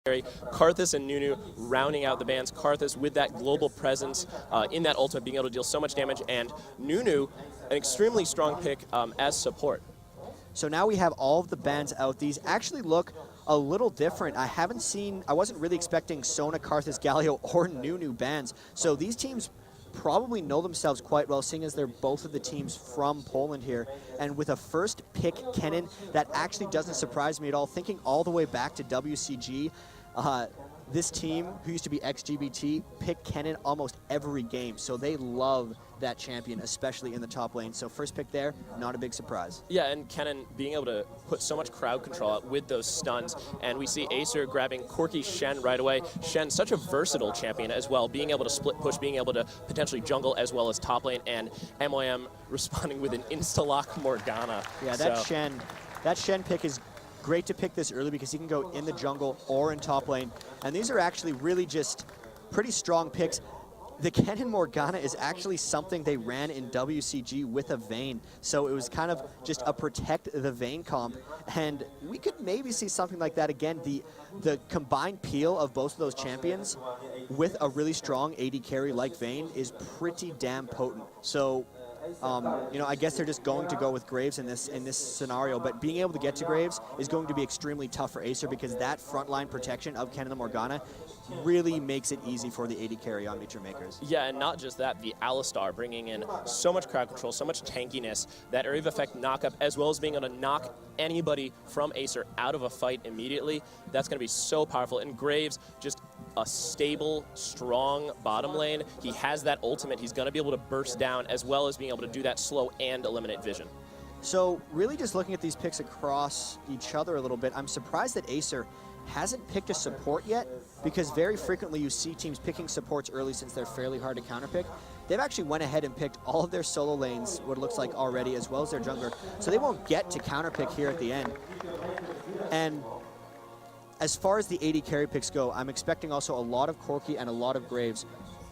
Karthus and Nunu rounding out the bans. Karthus with that global presence in that ultimate, being able to deal so much damage, and Nunu, an extremely strong pick as support. So now we have all of the bans out. These actually look a little different. I wasn't really expecting Sona, Karthus, Galio, or Nunu bans. So these teams probably know themselves quite well, seeing as they're both of the teams from Poland here. And with a first pick Kennen, that actually doesn't surprise me at all. Thinking all the way back to WCG, this team, who used to be XGBT, pick Kennen almost every game. So they love that champion, especially in the top lane. So first pick there, not a big surprise. Yeah, and Kennen being able to put so much crowd control out with those stuns. And we see Acer grabbing Corki Shen right away. Shen, such a versatile champion as well, being able to split push, being able to potentially jungle as well as top lane, and MYM responding with an insta-lock Morgana. Yeah, that Shen pick is great to pick this early because he can go in the jungle or in top lane. And these are actually really just pretty strong picks. The Kennen Morgana is actually something they ran in WCG with a Vayne. So it was kind of just a protect the Vayne comp. And we could maybe see something like that again. The combined peel of both of those champions with a really strong AD carry like Vayne is pretty damn potent. So you know, I guess they're just going to go with Graves in this scenario, but being able to get to Graves is going to be extremely tough for Acer because that frontline protection of Kennen the Morgana really makes it easy for the AD carry on Meteor Makers. Yeah, and not just that, the Alistar bringing in so much crowd control, so much tankiness, that area of effect knock-up, as well as being able to knock anybody from Acer out of a fight immediately. That's going to be so powerful. And Graves, just a stable, strong bottom lane. He has that ultimate. He's going to be able to burst down, as well as being able to do that slow and eliminate vision. So really just looking at these picks across each other a little bit, I'm surprised that Acer hasn't picked a support yet, because very frequently you see teams picking supports early since they're fairly hard to counterpick. They've actually went ahead and picked all of their solo lanes, what it looks like already, as well as their jungler, so they won't get to counterpick here at the end. And as far as the AD carry picks go, I'm expecting also a lot of Corki and a lot of Graves.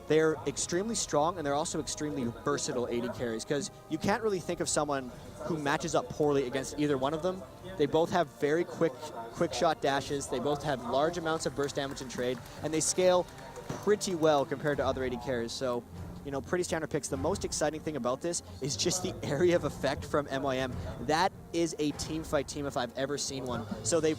They're extremely strong, and they're also extremely versatile AD carries, because you can't really think of someone who matches up poorly against either one of them. They both have very quick shot dashes, they both have large amounts of burst damage and trade, and they scale pretty well compared to other AD carries. So, you know, pretty standard picks. The most exciting thing about this is just the area of effect from MYM. That is a team fight team if I've ever seen one. So they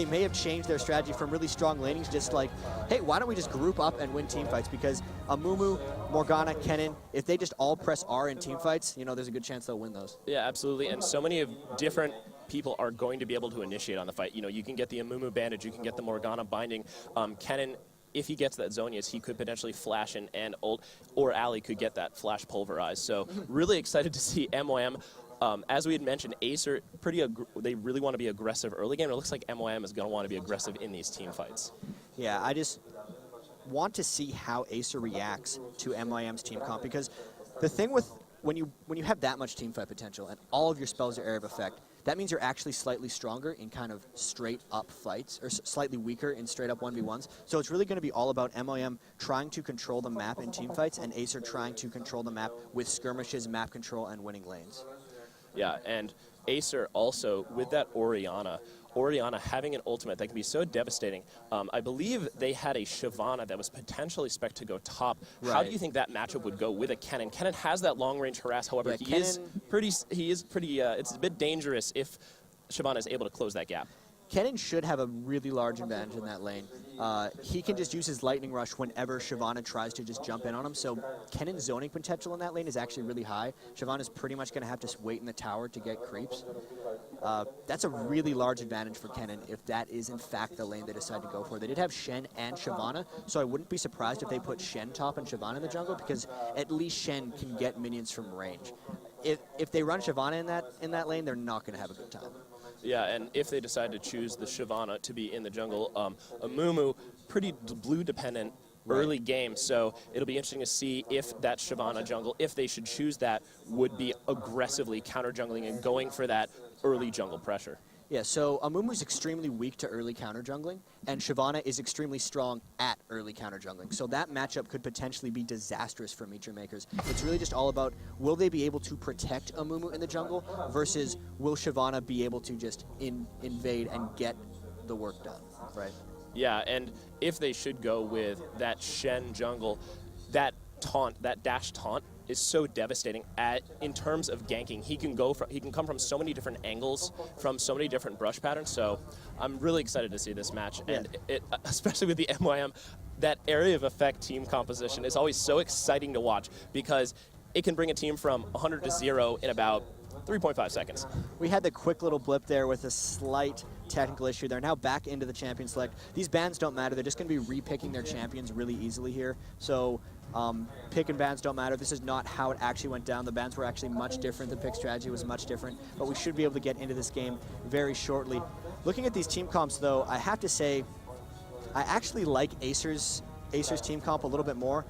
may have changed their strategy from really strong laning to just like, hey, why don't we just group up and win team fights? Because Amumu, Morgana, Kennen, if they just all press R in team fights, you know, there's a good chance they'll win those. Yeah, absolutely. And so many of different people are going to be able to initiate on the fight. You know, you can get the Amumu bandage, you can get the Morgana binding. Kennen, if he gets that Zonius, he could potentially flash in and ult, or Ali could get that flash pulverize. So really excited to see MYM. As we had mentioned, Acer, they really want to be aggressive early game. It looks like MYM is going to want to be aggressive in these team fights. Yeah, I just want to see how Acer reacts to MYM's team comp, because the thing with when you have that much team fight potential and all of your spells are area of effect, that means you're actually slightly stronger in kind of straight up fights, or slightly weaker in straight up 1v1s. So it's really going to be all about MYM trying to control the map in team fights, and Acer trying to control the map with skirmishes, map control, and winning lanes. Yeah, and Acer also, with that Orianna having an ultimate that can be so devastating. I believe they had a Shyvana that was potentially spec'd to go top. Right. How do you think that matchup would go with a Kennen? Kennen has that long-range harass, however, yeah, he is pretty, it's a bit dangerous if Shyvana is able to close that gap. Kennen should have a really large advantage in that lane. He can just use his Lightning Rush whenever Shyvana tries to just jump in on him, so Kennen's zoning potential in that lane is actually really high. Shyvana's pretty much going to have to wait in the tower to get creeps. That's a really large advantage for Kennen if that is in fact the lane they decide to go for. They did have Shen and Shyvana, so I wouldn't be surprised if they put Shen top and Shyvana in the jungle, because at least Shen can get minions from range. If they run Shyvana in that lane, they're not going to have a good time. Yeah, and if they decide to choose the Shyvana to be in the jungle, Amumu, pretty blue dependent early game, so it'll be interesting to see if that Shyvana jungle, if they should choose that, would be aggressively counter jungling and going for that early jungle pressure. Yeah, so Amumu's extremely weak to early counter jungling, and Shyvana is extremely strong at early counter jungling. So that matchup could potentially be disastrous for Meteor Makers. It's really just all about, will they be able to protect Amumu in the jungle versus will Shyvana be able to just invade and get the work done, right? Yeah, and if they should go with that Shen jungle, that taunt, that dash taunt, is so devastating in terms of ganking. He can come from so many different angles, from so many different brush patterns. So I'm really excited to see this match, and especially with the MYM, that area of effect team composition is always so exciting to watch because it can bring a team from 100 to 0 in about 3.5 seconds. We had the quick little blip there with a slight technical issue. They're now back into the champion select. These bans don't matter. They're just going to be repicking their champions really easily here. So pick and bans don't matter. This is not how it actually went down. The bans were actually much different. The pick strategy was much different. But we should be able to get into this game very shortly. Looking at these team comps, though, I have to say I actually like Acer's team comp a little bit more.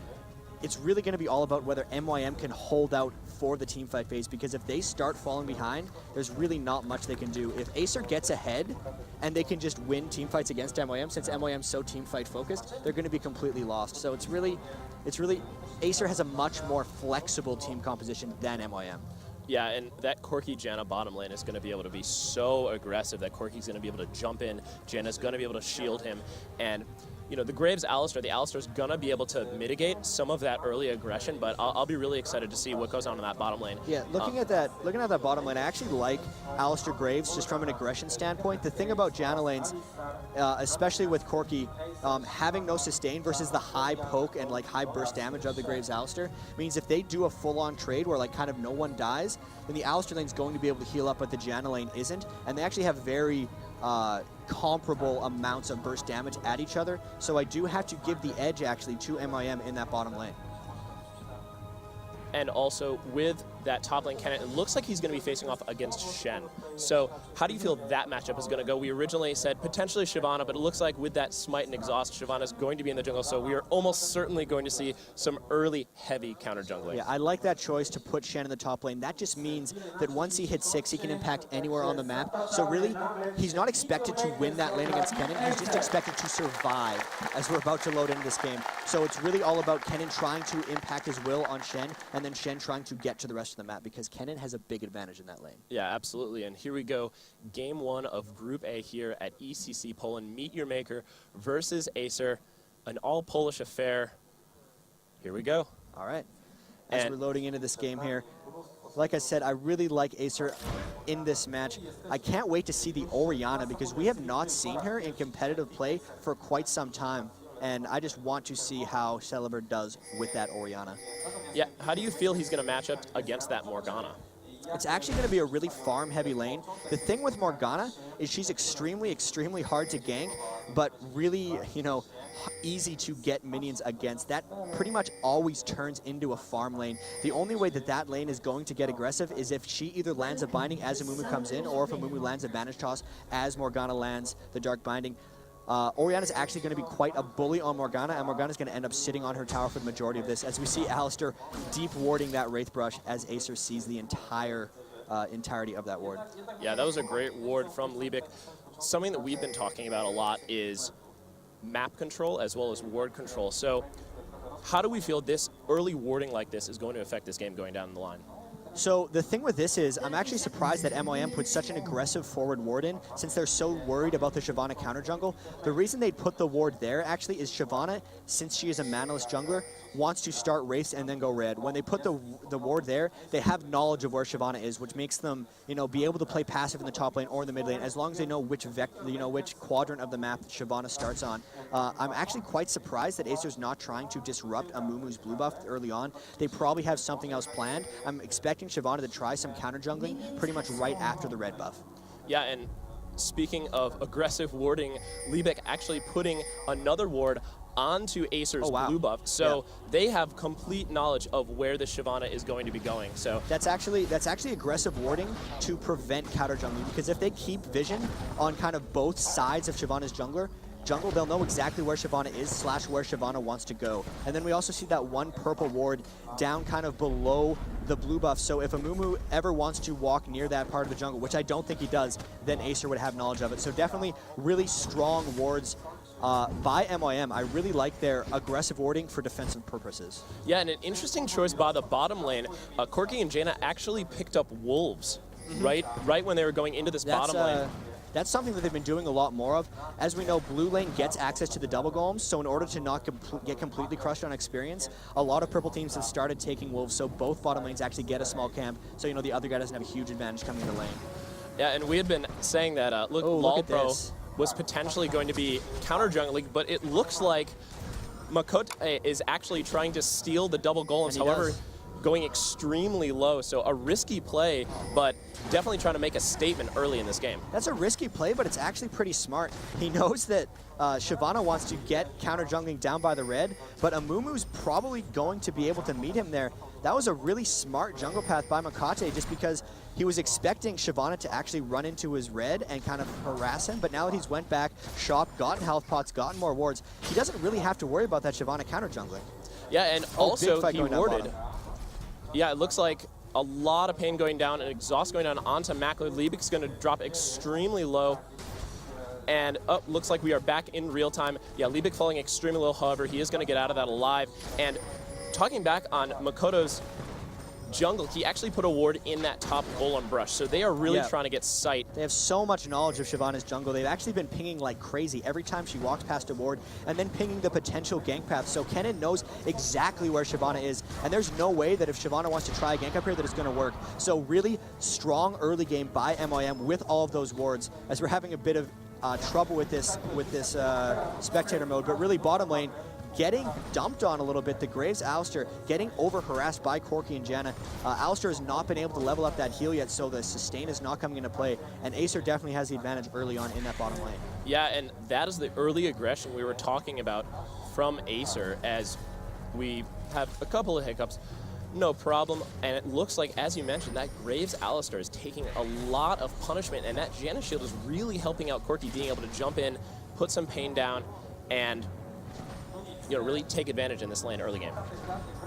It's really going to be all about whether MYM can hold out for the team fight phase, because if they start falling behind, there's really not much they can do. If Acer gets ahead and they can just win team fights against MYM, since MYM's so team fight focused, they're going to be completely lost. So it's really Acer has a much more flexible team composition than MYM. Yeah, and that Corki Janna bottom lane is going to be able to be so aggressive that Corki's going to be able to jump in, Janna's going to be able to shield him, and you know, the Graves Alistar, the Alistar's going to be able to mitigate some of that early aggression, but I'll be really excited to see what goes on in that bottom lane. Yeah, looking at that bottom lane, I actually like Alistar Graves just from an aggression standpoint. The thing about Janna lanes, especially with Corki, having no sustain versus the high poke and like high burst damage of the Graves Alistar means if they do a full-on trade where like kind of no one dies, then the Alistar lane's going to be able to heal up, but the Janna lane isn't, and they actually have very comparable amounts of burst damage at each other, so I do have to give the edge actually to MYM in that bottom lane. And also with that top lane Kennen, it looks like he's going to be facing off against Shen. So how do you feel that matchup is going to go? We originally said potentially Shyvana, but it looks like with that smite and exhaust, Shyvana's going to be in the jungle, so we are almost certainly going to see some early heavy counter jungling. Yeah, I like that choice to put Shen in the top lane. That just means that once he hits 6, he can impact anywhere on the map. So really, he's not expected to win that lane against Kennen, he's just expected to survive as we're about to load into this game. So it's really all about Kennen trying to impact his will on Shen, and then Shen trying to get to the rest of the map, because Kennen has a big advantage in that lane. Yeah, absolutely. And here we go. Game 1 of Group A here at ECC Poland. Meet Your Maker versus Acer. An all-Polish affair. Here we go. All right. As we're loading into this game here, like I said, I really like Acer in this match. I can't wait to see the Orianna, because we have not seen her in competitive play for quite some time. And I just want to see how Celeber does with that Orianna. Yeah, how do you feel he's going to match up against that Morgana? It's actually going to be a really farm-heavy lane. The thing with Morgana is she's extremely, extremely hard to gank, but really, you know, easy to get minions against. That pretty much always turns into a farm lane. The only way that that lane is going to get aggressive is if she either lands a binding as Amumu comes in, or if Amumu lands a Vanish Toss as Morgana lands the Dark Binding. Orianna is actually going to be quite a bully on Morgana, and Morgana is going to end up sitting on her tower for the majority of this, as we see Alistar deep warding that Wraith Brush as Acer sees the entirety of that ward. Yeah, that was a great ward from Liebig. Something that we've been talking about a lot is map control as well as ward control. So how do we feel this early warding like this is going to affect this game going down the line? So the thing with this is, I'm actually surprised that MYM put such an aggressive forward ward in, since they're so worried about the Shyvana counter jungle. The reason they put the ward there actually is Shyvana, since she is a manaless jungler, wants to start Wraiths and then go red. When they put the ward there, they have knowledge of where Shyvana is, which makes them, you know, be able to play passive in the top lane or in the mid lane, as long as they know which which quadrant of the map that Shyvana starts on. I'm actually quite surprised that Acer's not trying to disrupt Amumu's blue buff early on. They probably have something else planned. I'm expecting Shyvana to try some counter jungling pretty much right after the red buff. Yeah, and speaking of aggressive warding, Liebig actually putting another ward onto Acer's blue buff, so they have complete knowledge of where the Shyvana is going to be going. So that's actually aggressive warding to prevent counter jungling, because if they keep vision on kind of both sides of Shyvana's jungle, they'll know exactly where Shyvana is / where Shyvana wants to go. And then we also see that one purple ward down kind of below the blue buff, so if Amumu ever wants to walk near that part of the jungle, which I don't think he does, then Acer would have knowledge of it. So definitely really strong wards by MYM. I really like their aggressive warding for defensive purposes. Yeah, and an interesting choice by the bottom lane. Corki and Janna actually picked up Wolves right when they were going into this bottom lane. That's something that they've been doing a lot more of. As we know, blue lane gets access to the double golems, so in order to not get completely crushed on experience, a lot of purple teams have started taking wolves, so both bottom lanes actually get a small camp, so the other guy doesn't have a huge advantage coming to lane. Yeah, and we had been saying that, look, LoL Pro was potentially going to be counter jungling, but it looks like Makote is actually trying to steal the double golems, however, going extremely low. So a risky play, but definitely trying to make a statement early in this game. That's a risky play, but it's actually pretty smart. He knows that Shyvana wants to get counter jungling down by the red, but Amumu's probably going to be able to meet him there. That was a really smart jungle path by Makote, just because he was expecting Shyvana to actually run into his red and kind of harass him, but now that he's went back, shopped, gotten health pots, gotten more wards, he doesn't really have to worry about that Shyvana counter jungling. Yeah, and also he warded. Yeah, it looks like a lot of pain going down and exhaust going down onto Mackler. Liebig's going to drop extremely low. And looks like we are back in real time. Yeah, Liebig falling extremely low, however, he is going to get out of that alive. And talking back on Makoto's jungle, he actually put a ward in that top golem brush, so they are really trying to get sight. They have so much knowledge of Shyvana's jungle. They've actually been pinging like crazy every time she walks past a ward, and then pinging the potential gank path. So Kennen knows exactly where Shyvana is, and there's no way that if Shyvana wants to try a gank up here that it's going to work. So really strong early game by MYM with all of those wards, as we're having a bit of trouble with this spectator mode, but really bottom lane, getting dumped on a little bit. The Graves Alistar getting over-harassed by Corki and Janna. Alistar has not been able to level up that heal yet, so the sustain is not coming into play, and Acer definitely has the advantage early on in that bottom lane. Yeah, and that is the early aggression we were talking about from Acer, as we have a couple of hiccups. No problem, and it looks like, as you mentioned, that Graves Alistar is taking a lot of punishment, and that Janna shield is really helping out Corki, being able to jump in, put some pain down, and really take advantage in this lane early game.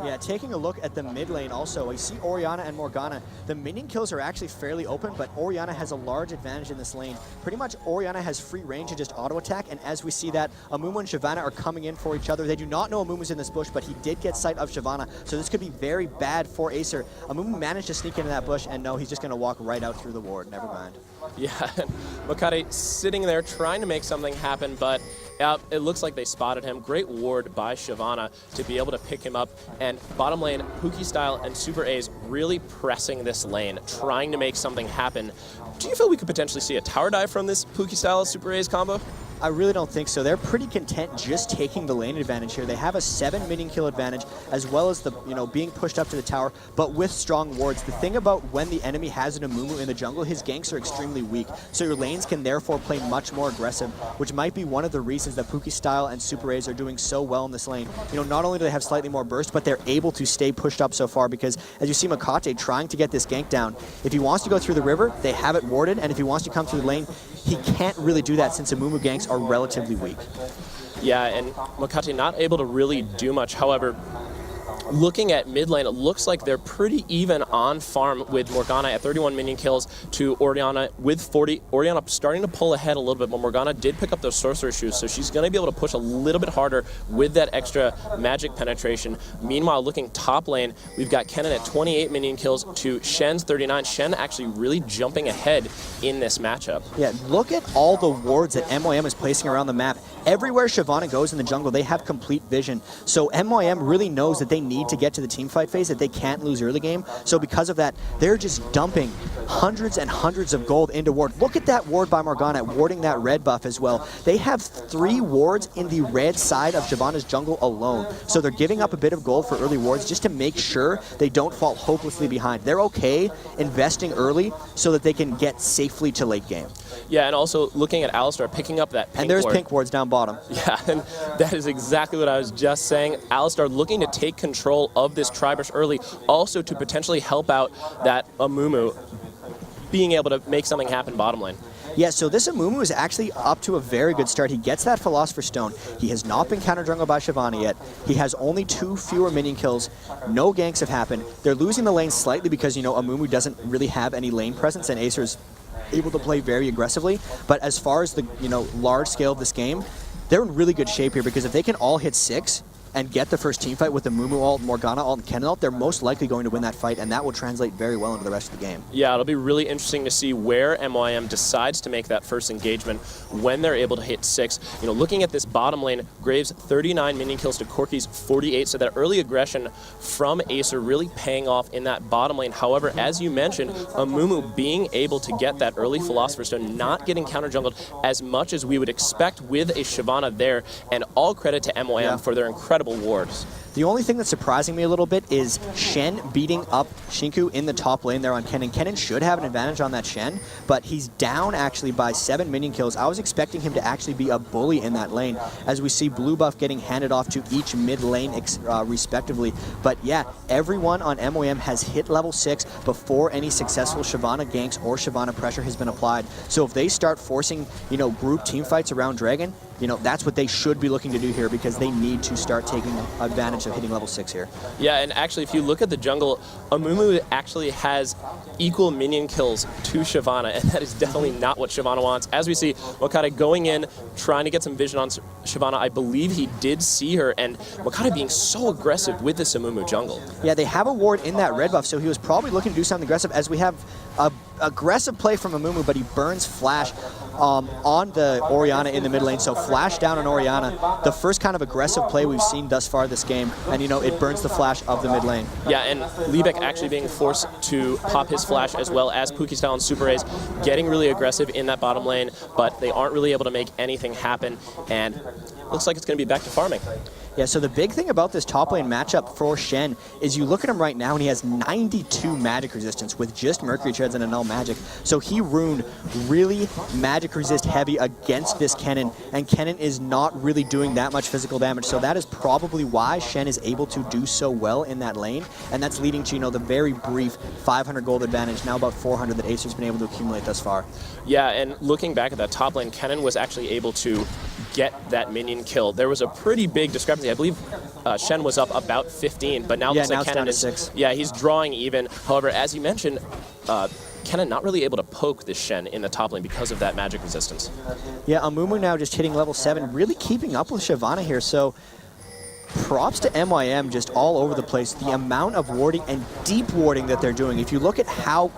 Yeah, taking a look at the mid lane also, we see Orianna and Morgana. The minion kills are actually fairly open, but Orianna has a large advantage in this lane. Pretty much Orianna has free range to just auto attack, and as we see that, Amumu and Shyvana are coming in for each other. They do not know Amumu's in this bush, but he did get sight of Shyvana, so this could be very bad for Acer. Amumu managed to sneak into that bush, and no, he's just going to walk right out through the ward. Never mind. Yeah, Makote sitting there trying to make something happen, but it looks like they spotted him. Great ward by Shyvana to be able to pick him up. And bottom lane, Pookie Style and Super A's really pressing this lane, trying to make something happen. Do you feel we could potentially see a tower dive from this Pookie Style Super A's combo? I really don't think so. They're pretty content just taking the lane advantage here. They have a 7 minion kill advantage, as well as the being pushed up to the tower, but with strong wards. The thing about when the enemy has an Amumu in the jungle, his ganks are extremely weak, so your lanes can therefore play much more aggressive, which might be one of the reasons that Pookie Style and Super A's are doing so well in this lane. Not only do they have slightly more burst, but they're able to stay pushed up so far, because as you see Makote trying to get this gank down, if he wants to go through the river, they have it warded, and if he wants to come through the lane, he can't really do that since Amumu ganks are relatively weak. Yeah, and Makote not able to really do much. However, looking at mid lane, it looks like they're pretty even on farm, with Morgana at 31 minion kills to Orianna with 40. Orianna starting to pull ahead a little bit, but Morgana did pick up those sorcerer shoes, so she's going to be able to push a little bit harder with that extra magic penetration. Meanwhile, looking top lane, we've got Kennen at 28 minion kills to Shen's 39. Shen actually really jumping ahead in this matchup. Yeah, look at all the wards that MYM is placing around the map. Everywhere Shyvana goes in the jungle, they have complete vision. So MYM really knows that they need to get to the team fight phase, that they can't lose early game. So because of that, they're just dumping hundreds and hundreds of gold into ward. Look at that ward by Morgana, warding that red buff as well. They have 3 wards in the red side of Shyvana's jungle alone. So they're giving up a bit of gold for early wards just to make sure they don't fall hopelessly behind. They're okay investing early so that they can get safely to late game. Yeah, and also looking at Alistar picking up that pink And there's ward. pink wards down bottom. Yeah, and that is exactly what I was just saying. Alistar looking to take control of this Tribush early, also to potentially help out that Amumu being able to make something happen bottom lane. Yeah, so this Amumu is actually up to a very good start. He gets that Philosopher's Stone. He has not been counter-jungled by Shyvana yet. He has only 2 fewer minion kills. No ganks have happened. They're losing the lane slightly because, Amumu doesn't really have any lane presence, and Acer's able to play very aggressively. But as far as the, large scale of this game, they're in really good shape here, because if they can all hit 6, and get the first team fight with the Mumu ult, Morgana ult, and Kennen ult, they're most likely going to win that fight, and that will translate very well into the rest of the game. Yeah, it'll be really interesting to see where MYM decides to make that first engagement when they're able to hit 6. You know, looking at this bottom lane, Graves 39 minion kills to Corki's 48, so that early aggression from Acer really paying off in that bottom lane. However, as you mentioned, Amumu being able to get that early Philosopher's Stone, not getting counter-jungled as much as we would expect with a Shyvana there, and all credit to MYM for their incredible wards. The only thing that's surprising me a little bit is Shen beating up Shinku in the top lane there on Kennen. Kennen should have an advantage on that Shen, but he's down actually by 7 minion kills. I was expecting him to actually be a bully in that lane, as we see blue buff getting handed off to each mid lane respectively. But yeah, everyone on MYM has hit level 6 before any successful Shyvana ganks or Shyvana pressure has been applied. So if they start forcing, you know, group team fights around Dragon, you know, that's what they should be looking to do here, because they need to start taking advantage of hitting level 6 here. Yeah, and actually, if you look at the jungle, Amumu actually has equal minion kills to Shyvana, and that is definitely not what Shyvana wants. As we see, Wakata going in, trying to get some vision on Shyvana. I believe he did see her, and Wakata being so aggressive with this Amumu jungle. Yeah, they have a ward in that red buff, so he was probably looking to do something aggressive, as we have a aggressive play from Amumu, but he burns Flash on the Orianna in the mid lane. So Flash down on Orianna, the first kind of aggressive play we've seen thus far this game, and you know, it burns the Flash of the mid lane. Yeah, and Liebek actually being forced to pop his Flash, as well as Pookie style and Super A's getting really aggressive in that bottom lane, but they aren't really able to make anything happen, and looks like it's going to be back to farming. Yeah, so the big thing about this top lane matchup for Shen is you look at him right now and he has 92 magic resistance with just Mercury Treads and a null magic. So he runed really magic resist heavy against this Kennen, and Kennen is not really doing that much physical damage. So that is probably why Shen is able to do so well in that lane, and that's leading to, you know, the very brief 500 gold advantage, now about 400 that Acer's been able to accumulate thus far. Yeah, and looking back at that top lane, Kennen was actually able to get that minion kill. There was a pretty big discrepancy. I believe Shen was up about 15, but now looks like Kennen is 6. Yeah, he's drawing even. However, as you mentioned, Kennen not really able to poke this Shen in the top lane because of that magic resistance. Yeah, Amumu now just hitting level 7, really keeping up with Shyvana here. So props to MYM just all over the place. The amount of warding and deep warding that they're doing. If you look at how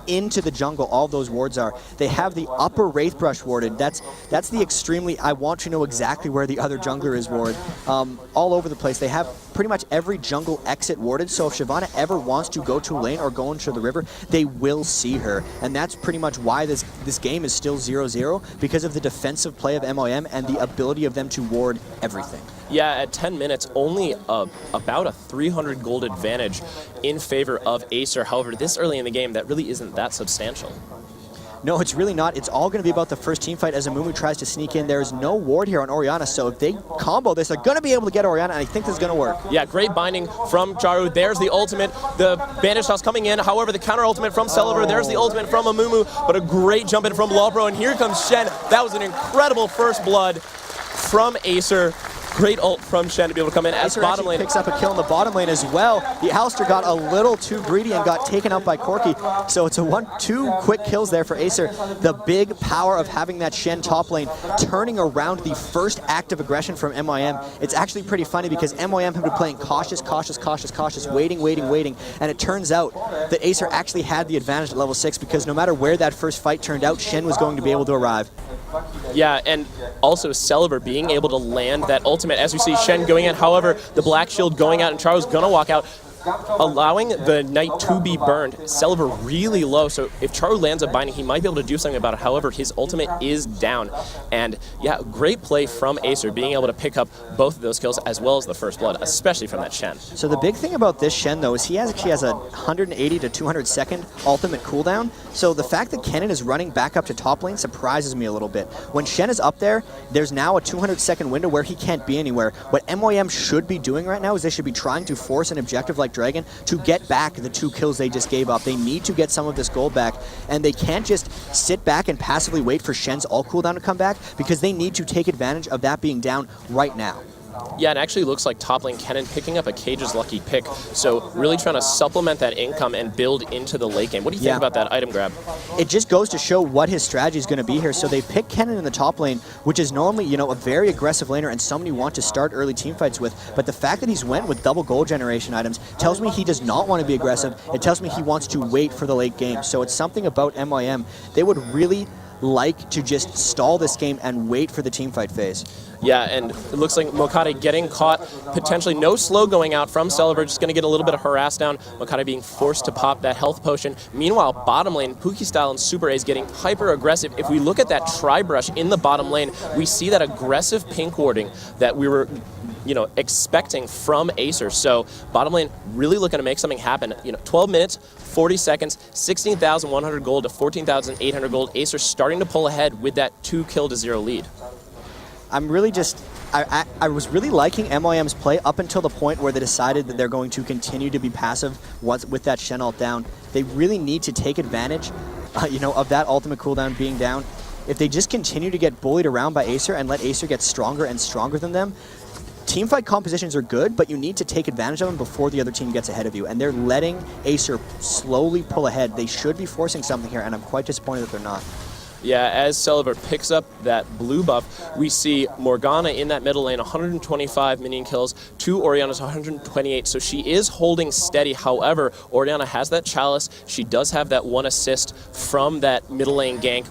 into the jungle all those wards are, they have the upper Wraith Brush warded. That's the extremely, I want to know exactly where the other jungler is ward. All over the place. They have pretty much every jungle exit warded, so if Shyvana ever wants to go to lane or go into the river, they will see her. And that's pretty much why this game is still 0-0, because of the defensive play of MYM and the ability of them to ward everything. Yeah, at 10 minutes, only about a 300 gold advantage in favor of Acer. However, this early in the game, that really isn't that substantial. No, it's really not. It's all going to be about the first team fight as Amumu tries to sneak in. There's no ward here on Orianna, so if they combo this, they're going to be able to get Orianna, and I think this is going to work. Yeah, great binding from Charu. There's the ultimate. The bandage toss coming in. However, the counter ultimate from Celeber. There's the ultimate from Amumu, but a great jump in from Lawbro, and here comes Shen. That was an incredible first blood from Acer. Great ult from Shen to be able to come in as Acer bottom lane. Picks up a kill in the bottom lane as well. The Alistair got a little too greedy and got taken out by Corki. So it's two quick kills there for Acer. The big power of having that Shen top lane turning around the first act of aggression from MYM. It's actually pretty funny because MYM have been playing cautious, waiting, and it turns out that Acer actually had the advantage at level 6, because no matter where that first fight turned out, Shen was going to be able to arrive. Yeah, and also Celeber being able to land that ultimate, as we see Shen going in. However, the Black Shield going out, and Charo's gonna walk out, allowing the Knight to be burned. Celeber really low, so if Charu lands a binding, he might be able to do something about it. However, his ultimate is down. And yeah, great play from Acer, being able to pick up both of those kills as well as the first blood, especially from that Shen. So the big thing about this Shen, though, is he actually has a 180 to 200 second ultimate cooldown. So the fact that Kennen is running back up to top lane surprises me a little bit. When Shen is up there, there's now a 200 second window where he can't be anywhere. What MYM should be doing right now is they should be trying to force an objective like Dragon to get back the 2 kills they just gave up. They need to get some of this gold back, and they can't just sit back and passively wait for Shen's ult cooldown to come back, because they need to take advantage of that being down right now. Yeah, it actually looks like top lane Kennen picking up a Cage's lucky pick, so really trying to supplement that income and build into the late game. What do you think about that item grab? It just goes to show what his strategy is going to be here. So they pick Kennen in the top lane, which is normally, you know, a very aggressive laner and somebody you want to start early team fights with. But the fact that he's went with double gold generation items tells me he does not want to be aggressive. It tells me he wants to wait for the late game. So it's something about MYM. They would really like to just stall this game and wait for the team fight phase. Yeah, and it looks like Mokade getting caught, potentially no slow going out from Celiver, just going to get a little bit of harass down. Mokade being forced to pop that health potion. Meanwhile, bottom lane, Pukistyle and Super A is getting hyper aggressive. If we look at that tri-brush in the bottom lane, we see that aggressive pink warding that we were, you know, expecting from Acer. So bottom lane really looking to make something happen. You know, 12 minutes, 40 seconds, 16,100 gold to 14,800 gold. Acer starting to pull ahead with that 2-kill-to-0 lead. I'm really just, I was really liking MYM's play up until the point where they decided that they're going to continue to be passive with that Shen ult down. They really need to take advantage, you know, of that ultimate cooldown being down. If they just continue to get bullied around by Acer and let Acer get stronger and stronger than them, teamfight compositions are good, but you need to take advantage of them before the other team gets ahead of you. And they're letting Acer slowly pull ahead. They should be forcing something here, and I'm quite disappointed that they're not. Yeah, as Celiver picks up that blue buff, we see Morgana in that middle lane, 125 minion kills to Orianna's 128, so she is holding steady. However, Orianna has that chalice. She does have that 1 assist from that middle lane gank.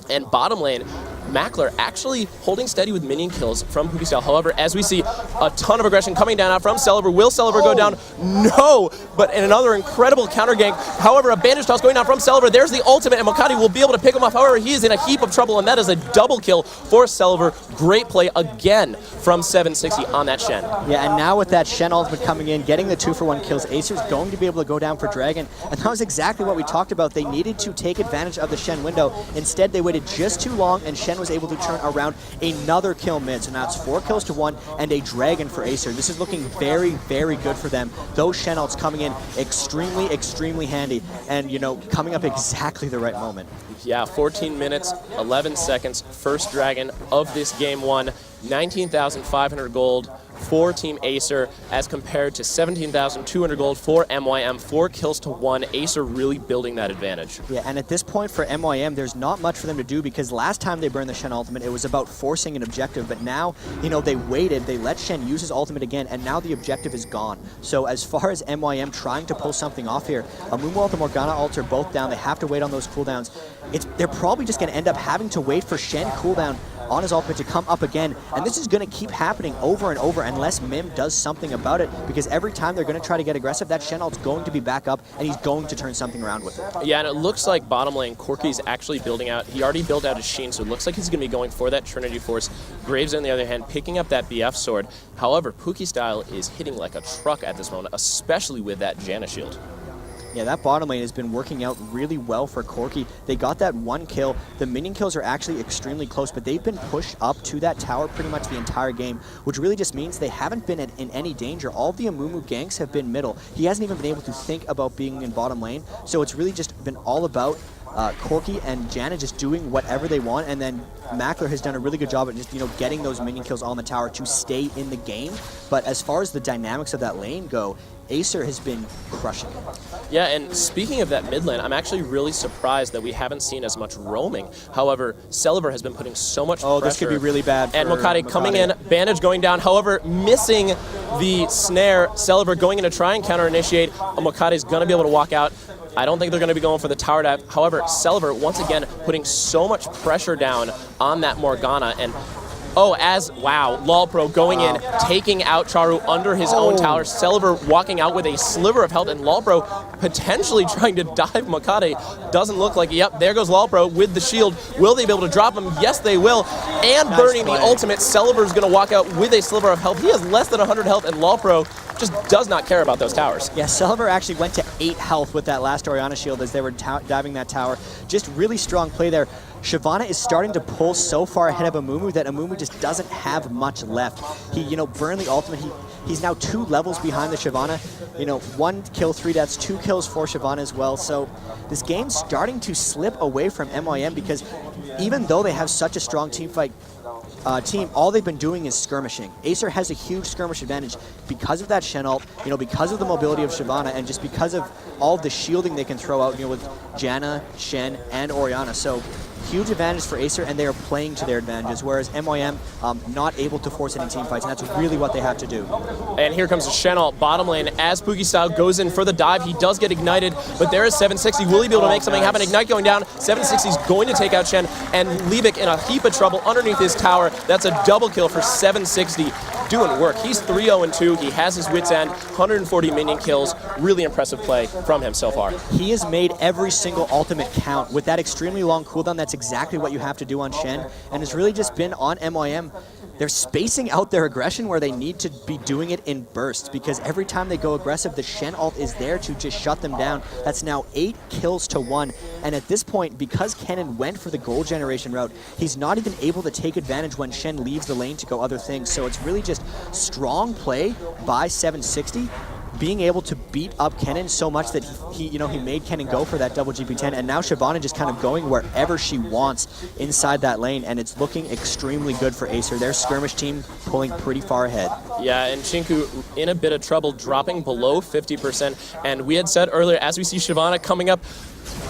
And bottom lane, Mackler actually holding steady with minion kills from Pukistyle. However, as we see a ton of aggression coming down now from Celiver. Will Celiver go down? No! But in another incredible counter gank. However, a bandage toss going down from Celiver. There's the ultimate, and Mokade will be able to pick him off. However, he is in a heap of trouble, and that is a double kill for Celiver. Great play again from 760 on that Shen. Yeah, and now with that Shen ultimate coming in, getting the 2-for-1 kills, Acer's going to be able to go down for Dragon. And that was exactly what we talked about. They needed to take advantage of the Shen window. Instead, they waited just too long, and Shen was able to turn around another kill mid. So now it's 4 kills to 1 and a Dragon for Acer. This is looking very, very good for them. Those Shen ults coming in extremely, extremely handy, and, you know, coming up exactly the right moment. Yeah, 14 minutes, 11 seconds, first Dragon of this game 1, 19,500 gold for Team Acer as compared to 17,200 gold for MYM, 4 kills to 1. Acer really building that advantage. Yeah, and at this point for MYM, there's not much for them to do because last time they burned the Shen ultimate, it was about forcing an objective, but now, you know, they waited, they let Shen use his ultimate again, and now the objective is gone. So as far as MYM trying to pull something off here, Amumu ult and Morgana ult are both down, they have to wait on those cooldowns. They're probably just going to end up having to wait for Shen cooldown on his ultimate to come up again, and this is going to keep happening over and over unless MYM does something about it, because every time they're going to try to get aggressive, that Shen ult's going to be back up, and he's going to turn something around with it. Yeah, and it looks like bottom lane, Corki's actually building out, he already built out his Sheen, so it looks like he's going to be going for that Trinity Force. Graves, on the other hand, picking up that BF sword. However, Pukistyle is hitting like a truck at this moment, especially with that Janna shield. Yeah, that bottom lane has been working out really well for Corki. They got that 1 kill. The minion kills are actually extremely close, but they've been pushed up to that tower pretty much the entire game, which really just means they haven't been in any danger. All of the Amumu ganks have been middle. He hasn't even been able to think about being in bottom lane, so it's really just been all about Corki and Janna just doing whatever they want, and then Mackler has done a really good job at just, you know, getting those minion kills on the tower to stay in the game. But as far as the dynamics of that lane go, Acer has been crushing it. Yeah, and speaking of that mid lane, I'm actually really surprised that we haven't seen as much roaming. However, Celiver has been putting so much pressure. Oh, this could be really bad for And Mokade coming in, bandage going down, however, missing the snare. Celiver going in to try and counter-initiate. Mokade is going to be able to walk out. I don't think they're going to be going for the tower dive. However, Celiver, once again, putting so much pressure down on that Morgana, and wow, LOLpro going in, taking out Charu under his own tower. Celiver walking out with a sliver of health, and LOLpro potentially trying to dive Mokade. Doesn't look like it. Yep, there goes LOLpro with the shield. Will they be able to drop him? Yes, they will. And nice burning play. The ultimate. Celiver's going to walk out with a sliver of health. He has less than 100 health, and LOLpro just does not care about those towers. Yeah, Celiver actually went to 8 health with that last Orianna shield as they were diving that tower. Just really strong play there. Shyvana is starting to pull so far ahead of Amumu that Amumu just doesn't have much left. He, you know, burned the ultimate. He's now 2 levels behind the Shyvana. You know, 1 kill, 3 deaths, 2 kills for Shyvana as well. So this game's starting to slip away from MYM because even though they have such a strong team fight team, all they've been doing is skirmishing. Acer has a huge skirmish advantage because of that Shen ult, because of the mobility of Shyvana, and just because of all of the shielding they can throw out, with Janna, Shen, and Orianna. So huge advantage for Acer, and they are playing to their advantages, whereas MYM not able to force any team fights, and that's really what they have to do. And here comes the Shen ult bottom lane as Pookie goes in for the dive. He does get ignited, but there is 760. Will he be able to make something happen? Ignite going down. 760 is going to take out Shen, and Liebig in a heap of trouble underneath his tower. That's a double kill for 760. Doing work. He's 3-0-2. He has his wits end. 140 minion kills. Really impressive play from him so far. He has made every single ultimate count. With that extremely long cooldown, that's exactly what you have to do on Shen, and it's really just been on MYM. They're spacing out their aggression where they need to be doing it in bursts, because every time they go aggressive, the Shen ult is there to just shut them down. That's now 8 kills to 1. And at this point, because Kennen went for the gold generation route, he's not even able to take advantage when Shen leaves the lane to go other things. So it's really just strong play by 760. Being able to beat up Kennen so much that he made Kennen go for that double GP10, and now Shyvana just kind of going wherever she wants inside that lane, and it's looking extremely good for Acer. Their skirmish team pulling pretty far ahead. Yeah, and Shinku in a bit of trouble, dropping below 50%, and we had said earlier, as we see Shyvana coming up,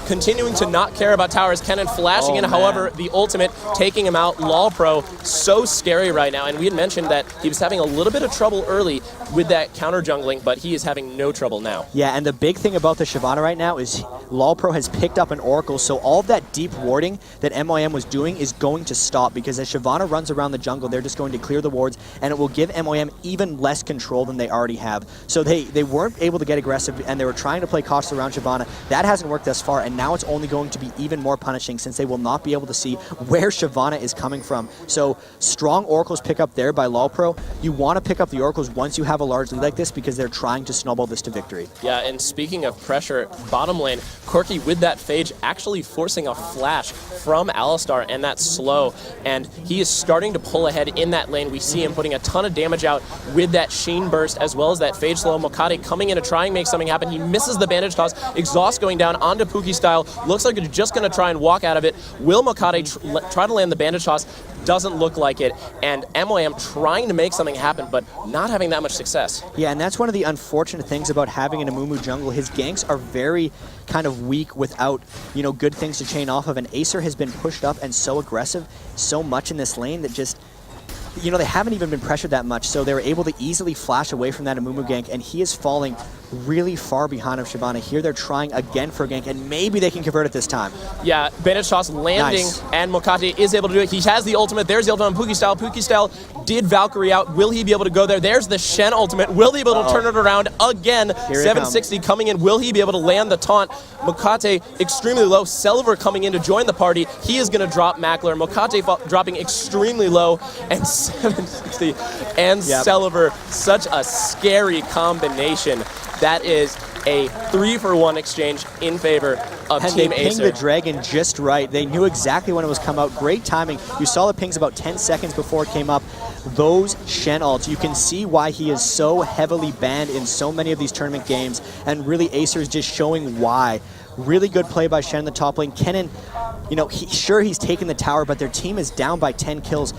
continuing to not care about towers, Kennen flashing in, however, the ultimate taking him out. LoL Pro, so scary right now, and we had mentioned that he was having a little bit of trouble early with that counter jungling, but he is having no trouble now. Yeah, and the big thing about the Shyvana right now is LoL Pro has picked up an Oracle, so all of that deep warding that MYM was doing is going to stop, because as Shyvana runs around the jungle, they're just going to clear the wards, and it will give MYM even less control than they already have. So they weren't able to get aggressive, and they were trying to play cautious around Shyvana. That hasn't worked thus far, and now it's only going to be even more punishing, since they will not be able to see where Shyvana is coming from. So strong Oracles pick up there by LoL Pro. You want to pick up the Oracles once you have a large lead like this, because they're trying to snowball this to victory. Yeah, and speaking of pressure, bottom lane, Corki with that Phage actually forcing a flash from Alistar, and that's slow, and he is starting to pull ahead in that lane. We see him putting a ton of damage out with that Sheen burst, as well as that Phage slow. Mokade coming in to try and make something happen. He misses the bandage toss. Exhaust going down onto Pookie style. Looks like he's just going to try and walk out of it. Will Mokade try to land the bandage toss? Doesn't look like it, and MYM trying to make something happen, but not having that much success. Yeah, and that's one of the unfortunate things about having an Amumu jungle. His ganks are very kind of weak without, good things to chain off of, and Acer has been pushed up and so aggressive so much in this lane that just, they haven't even been pressured that much, so they were able to easily flash away from that Amumu gank, and he is falling really far behind of Shyvana. Here they're trying again for a gank, and maybe they can convert it this time. Yeah, bandage toss landing, nice. And Mokate is able to do it. He has the ultimate. There's the ultimate on Pookie style. Pookie style did Valkyrie out. Will he be able to go there? There's the Shen ultimate. Will he be able to turn it around again? 760 coming in. Will he be able to land the taunt? Mokate extremely low. Selver coming in to join the party. He is going to drop Mackler. Mokate dropping extremely low, and 760 and Selver. Such a scary combination. That is a 3-for-1 exchange in favor of Team Acer. And they pinged the dragon just right. They knew exactly when it was come out. Great timing. You saw the pings about 10 seconds before it came up. Those Shen ults, you can see why he is so heavily banned in so many of these tournament games, and really Acer is just showing why. Really good play by Shen in the top lane. Kennen, he's taken the tower, but their team is down by 10 kills.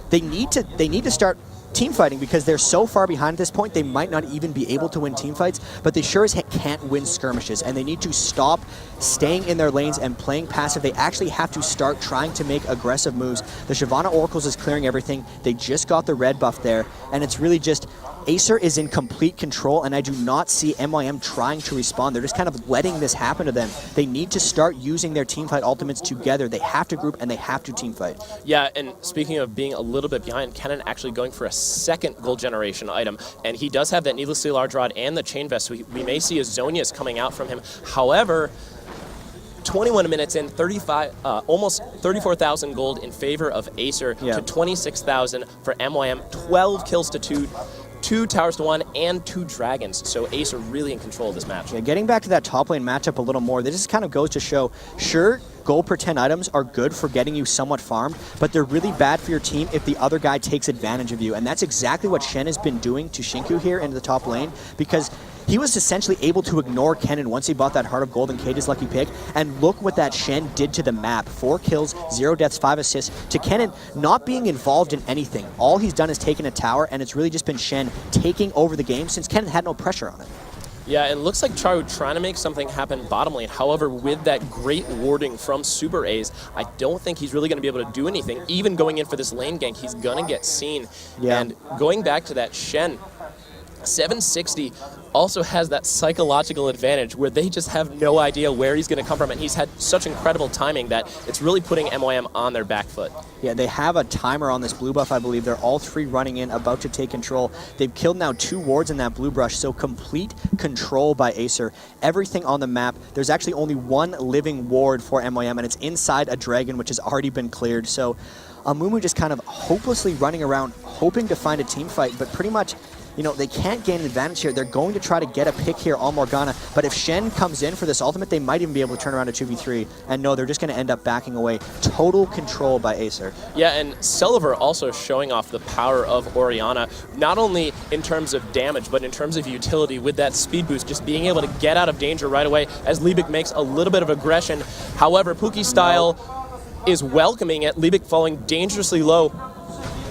They need to start team fighting, because they're so far behind at this point, they might not even be able to win team fights, but they sure as heck can't win skirmishes, and they need to stop staying in their lanes and playing passive. They actually have to start trying to make aggressive moves. The Shyvana Oracles is clearing everything. They just got the red buff there, and it's really just Acer is in complete control, and I do not see MYM trying to respond. They're just kind of letting this happen to them. They need to start using their teamfight ultimates together. They have to group, and they have to teamfight. Yeah, and speaking of being a little bit behind, Kennen actually going for a second gold generation item, and he does have that needlessly large rod and the chain vest, so we may see a Zonius coming out from him. However, 21 minutes in, almost 34,000 gold in favor of Acer to 26,000 for MYM, 12 kills to 2 towers to 1, and 2 dragons. So Acer really in control of this match. Yeah, getting back to that top lane matchup a little more, this just kind of goes to show, sure, gold per 10 items are good for getting you somewhat farmed, but they're really bad for your team if the other guy takes advantage of you. And that's exactly what Shen has been doing to Shinku here into the top lane, because he was essentially able to ignore Kennen once he bought that Heart of Gold and Cage's lucky pick, and look what that Shen did to the map. 4 kills, 0 deaths, 5 assists, to Kennen not being involved in anything. All he's done is taken a tower, and it's really just been Shen taking over the game since Kennen had no pressure on it. Yeah, it looks like Charu trying to make something happen bottom lane. However, with that great warding from Super A's, I don't think he's really going to be able to do anything. Even going in for this lane gank, he's going to get seen. Yeah. And going back to that Shen, 760 also has that psychological advantage where they just have no idea where he's going to come from, and he's had such incredible timing that it's really putting MYM on their back foot. Yeah, they have a timer on this blue buff, I believe. They're all 3 running in, about to take control. They've killed now 2 wards in that blue brush, so complete control by Acer. Everything on the map. There's actually only 1 living ward for MYM, and it's inside a dragon, which has already been cleared. So Amumu just kind of hopelessly running around, hoping to find a team fight, but pretty much, you know, they can't gain an advantage here. They're going to try to get a pick here on Morgana, but if Shen comes in for this ultimate, they might even be able to turn around a 2v3, and no, they're just going to end up backing away. Total control by Acer. Yeah, and Celiver also showing off the power of Orianna, not only in terms of damage, but in terms of utility with that speed boost, just being able to get out of danger right away as Liebig makes a little bit of aggression. However, Pookie style is welcoming it. Liebig falling dangerously low.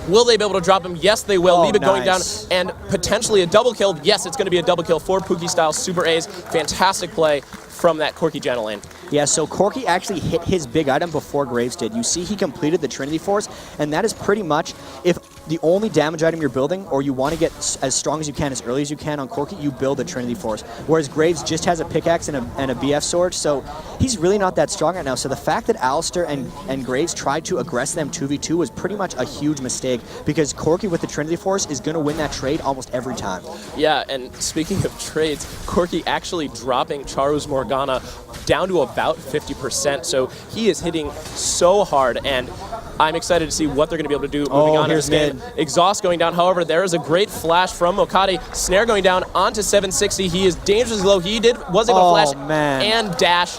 Will they be able to drop him? Yes, they will. Liebig going down and potentially a double kill. Yes, it's going to be a double kill for Pookie style Super A's. Fantastic play from that Corki Janna lane. Yeah, so Corki actually hit his big item before Graves did. You see he completed the Trinity Force, and that is pretty much, if the only damage item you're building, or you want to get as strong as you can, as early as you can on Corki, you build a Trinity Force. Whereas Graves just has a pickaxe and a BF sword, so he's really not that strong right now. So the fact that Alistair and Graves tried to aggress them 2v2 was pretty much a huge mistake, because Corki with the Trinity Force is going to win that trade almost every time. Yeah, and speaking of trades, Corki actually dropping Charu's Morgana down to about 50%, so he is hitting so hard, and I'm excited to see what they're going to be able to do moving on in this game. Exhaust going down, however, there is a great flash from Mokade. Snare going down onto 760. He is dangerously low. He was able to flash and dash.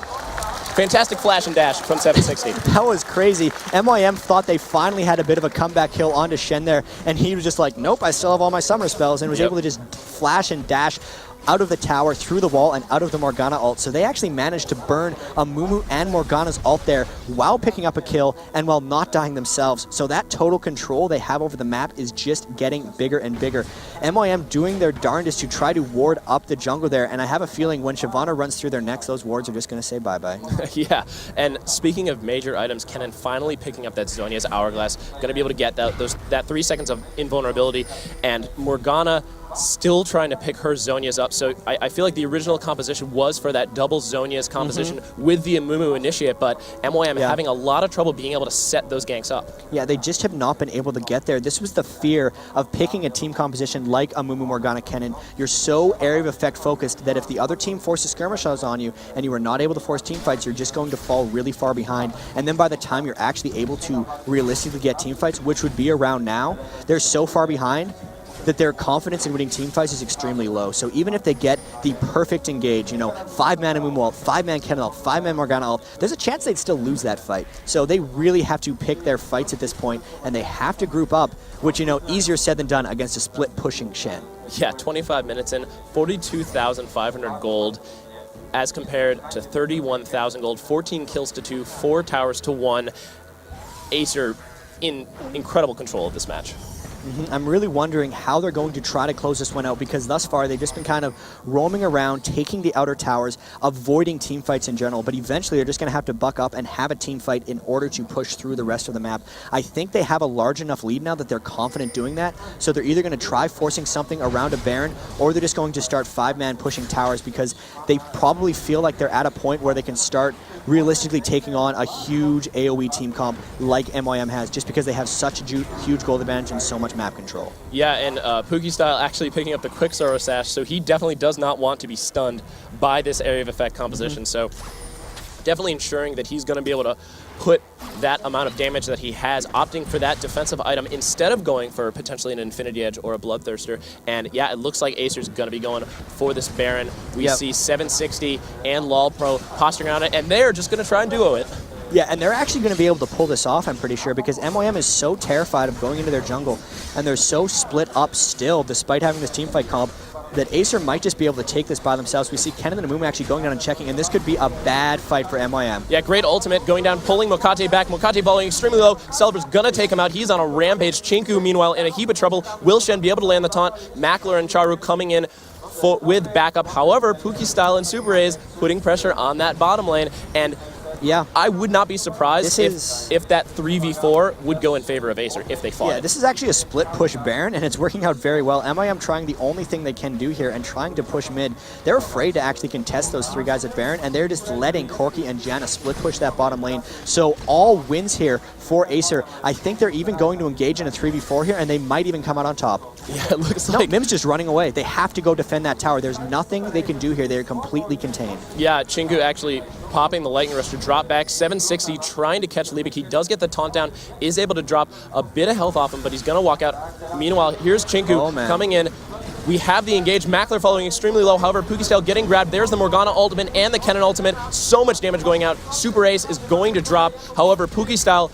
Fantastic flash and dash from 760. That was crazy. MYM thought they finally had a bit of a comeback kill onto Shen there, and he was just like, nope, I still have all my summer spells, and was able to just flash and dash out of the tower, through the wall, and out of the Morgana ult. So they actually managed to burn Amumu and Morgana's ult there while picking up a kill and while not dying themselves. So that total control they have over the map is just getting bigger and bigger. MYM doing their darndest to try to ward up the jungle there, and I have a feeling when Shyvana runs through their necks, those wards are just going to say bye-bye. Yeah, and speaking of major items, Kennen finally picking up that Zhonya's Hourglass, going to be able to get that 3 seconds of invulnerability, and Morgana still trying to pick her Zhonya's up. So I feel like the original composition was for that double Zhonya's composition with the Amumu Initiate, but MYM having a lot of trouble being able to set those ganks up. Yeah, they just have not been able to get there. This was the fear of picking a team composition like Amumu, Morgana, Kennen. You're so area of effect focused that if the other team forces skirmishes on you and you are not able to force team fights, you're just going to fall really far behind. And then by the time you're actually able to realistically get team fights, which would be around now, they're so far behind that their confidence in winning team fights is extremely low. So even if they get the perfect engage, you know, 5-man Amumu ult, 5-man Kennen ult, 5-man Morgana ult, there's a chance they'd still lose that fight. So they really have to pick their fights at this point, and they have to group up, which, you know, easier said than done against a split pushing Shen. Yeah, 25 minutes in, 42,500 gold as compared to 31,000 gold, 14 kills to 2, 4 towers to 1. Acer in incredible control of this match. I'm really wondering how they're going to try to close this one out, because thus far they've just been kind of roaming around, taking the outer towers, avoiding team fights in general, but eventually they're just going to have to buck up and have a team fight in order to push through the rest of the map. I think they have a large enough lead now that they're confident doing that, so they're either going to try forcing something around a Baron, or they're just going to start 5-man pushing towers, because they probably feel like they're at a point where they can start realistically taking on a huge AoE team comp like MYM has, just because they have such a huge gold advantage and so much map control. Yeah, and Pookie style actually picking up the quick Zoro Sash, so he definitely does not want to be stunned by this area of effect composition. So definitely ensuring that he's going to be able to put that amount of damage that he has, opting for that defensive item instead of going for potentially an Infinity Edge or a Bloodthirster. And yeah, it looks like Acer's going to be going for this Baron. We see 760 and LoL Pro posturing on it, and they're just going to try and duo it. Yeah, and they're actually going to be able to pull this off, I'm pretty sure, because MYM is so terrified of going into their jungle, and they're so split up still, despite having this teamfight comp. that Acer might just be able to take this by themselves. We see Kennen and MYM actually going down and checking, and this could be a bad fight for MYM. Yeah, great ultimate going down, pulling Mokate back. Mokate falling extremely low. Celeber's gonna take him out. He's on a rampage. Chinku, meanwhile, in a heap of trouble. Will Shen be able to land the taunt? Mackler and Charu coming in with backup. However, Pookie Style and Super A's putting pressure on that bottom lane, and yeah, I would not be surprised if that 3v4 would go in favor of Acer if they fought it. This is actually a split push Baron, and it's working out very well. MYM trying the only thing they can do here and trying to push mid. They're afraid to actually contest those 3 guys at Baron, and they're just letting Corki and Janna split push that bottom lane. So all wins here for Acer. I think they're even going to engage in a 3v4 here, and they might even come out on top. Yeah, it looks like... No, MYM's just running away. They have to go defend that tower. There's nothing they can do here. They're completely contained. Yeah, Chinku actually popping the Lightning Rush to drop back. 760 trying to catch Liebig. He does get the taunt down, is able to drop a bit of health off him, but he's going to walk out. Meanwhile, here's Chinku coming in. We have the engage. Mackler following extremely low. However, Pookie Style getting grabbed. There's the Morgana ultimate and the Kennen ultimate. So much damage going out. Super Ace is going to drop. However, Pookie Style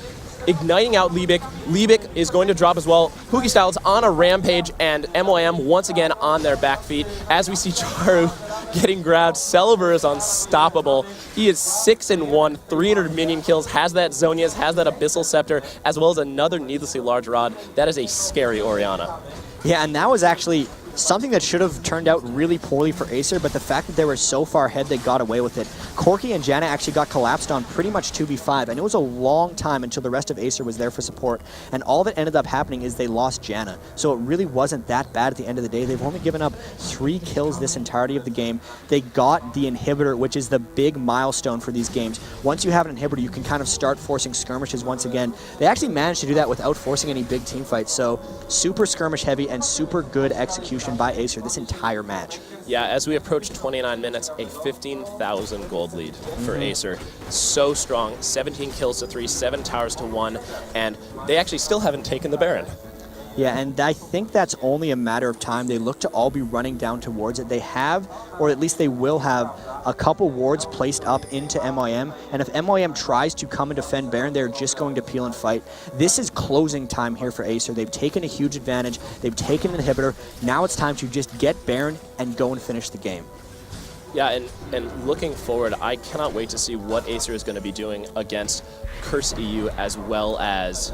igniting out Liebig. Liebig is going to drop as well. Pookie Style is on a rampage, and MYM once again on their back feet. As we see Charu getting grabbed, Celeber is unstoppable. He is 6-1, 300 minion kills, has that Zhonya's, has that Abyssal Scepter, as well as another needlessly large rod. That is a scary Orianna. Yeah, and that was actually something that should have turned out really poorly for Acer, but the fact that they were so far ahead, they got away with it. Corki and Janna actually got collapsed on pretty much 2v5, and it was a long time until the rest of Acer was there for support, and all that ended up happening is they lost Janna. So it really wasn't that bad at the end of the day. They've only given up 3 kills this entirety of the game. They got the inhibitor, which is the big milestone for these games. Once you have an inhibitor, you can kind of start forcing skirmishes once again. They actually managed to do that without forcing any big team fights, so super skirmish heavy and super good execution by Acer this entire match. Yeah, as we approach 29 minutes, a 15,000 gold lead for Acer. So strong, 17 kills to 3, 7 towers to 1, and they actually still haven't taken the Baron. Yeah, and I think that's only a matter of time. They look to all be running down towards it. They have, or at least they will have, a couple wards placed up into MYM, and if MYM tries to come and defend Baron, they're just going to peel and fight. This is closing time here for Acer. They've taken a huge advantage. They've taken an inhibitor. Now it's time to just get Baron and go and finish the game. Yeah, and looking forward, I cannot wait to see what Acer is going to be doing against Curse EU as well as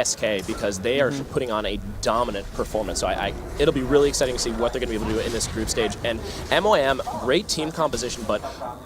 SK, because they are putting on a dominant performance. So it'll be really exciting to see what they're going to be able to do in this group stage. And MYM, great team composition, but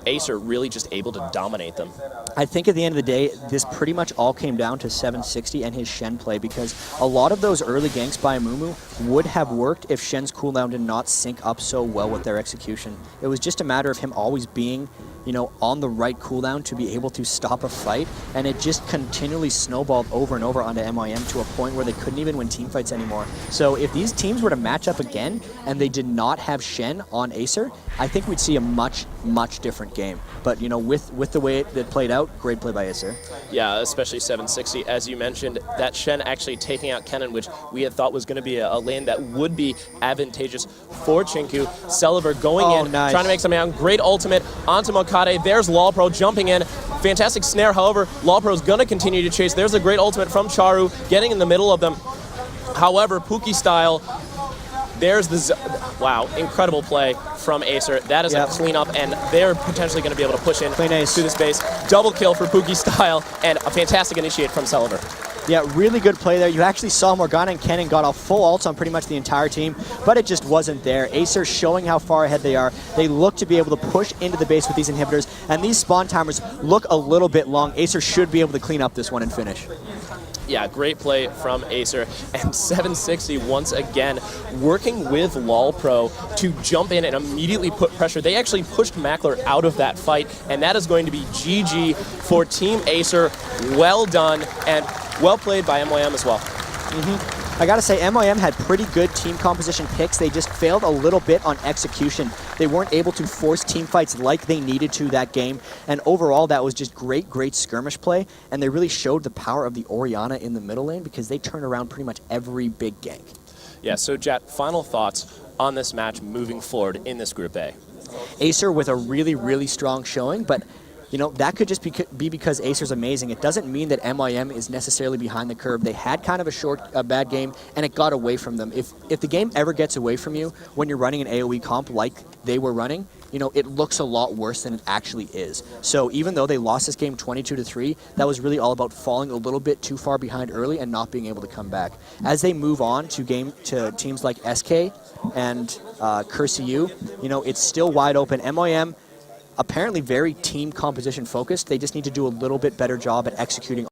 Acer really just able to dominate them. I think at the end of the day, this pretty much all came down to 760 and his Shen play, because a lot of those early ganks by Amumu would have worked if Shen's cooldown did not sync up so well with their execution. It was just a matter of him always being, you know, on the right cooldown to be able to stop a fight, and it just continually snowballed over and over onto MYM to a point where they couldn't even win team fights anymore. So if these teams were to match up again and they did not have Shen on Acer, I think we'd see a much, much different game. But, you know, with the way it played out, great play by Acer. Yeah, especially 760. As you mentioned, that Shen actually taking out Kennen, which we had thought was going to be a lane that would be advantageous for Chinku. Celeber going in, trying to make something out. Great ultimate onto Mokade. There's LawPro jumping in. Fantastic snare, however, LawPro's going to continue to chase. There's a great ultimate from Charu, getting in the middle of them. However, Pookie Style, there's the... Wow, incredible play from Acer. That is a cleanup, and they're potentially going to be able to push in to this base. Double kill for Pookie Style, and a fantastic initiate from Celeber. Yeah, really good play there. You actually saw Morgana and Kennen got a full ult on pretty much the entire team, but it just wasn't there. Acer showing how far ahead they are. They look to be able to push into the base with these inhibitors, and these spawn timers look a little bit long. Acer should be able to clean up this one and finish. Yeah, great play from Acer, and 760 once again working with LawPro to jump in and immediately put pressure. They actually pushed Mackler out of that fight, and that is going to be GG for Team Acer. Well done, and well played by MYM as well. I gotta say, MYM had pretty good team composition picks. They just failed a little bit on execution. They weren't able to force team fights like they needed to that game. And overall, that was just great skirmish play. And they really showed the power of the Orianna in the middle lane, because they turned around pretty much every big gank. Yeah, so Jat, final thoughts on this match moving forward in this Group A. Acer with a really strong showing, but you know, that could just be because Acer's amazing. It doesn't mean that MYM is necessarily behind the curve. They had kind of a bad game, and it got away from them. If the game ever gets away from you when you're running an AoE comp like they were running, you know, it looks a lot worse than it actually is. So even though they lost this game 22-3, that was really all about falling a little bit too far behind early and not being able to come back. As they move on to teams like SK and CurseU, you know, it's still wide open. MYM, apparently very team composition focused. They just need to do a little bit better job at executing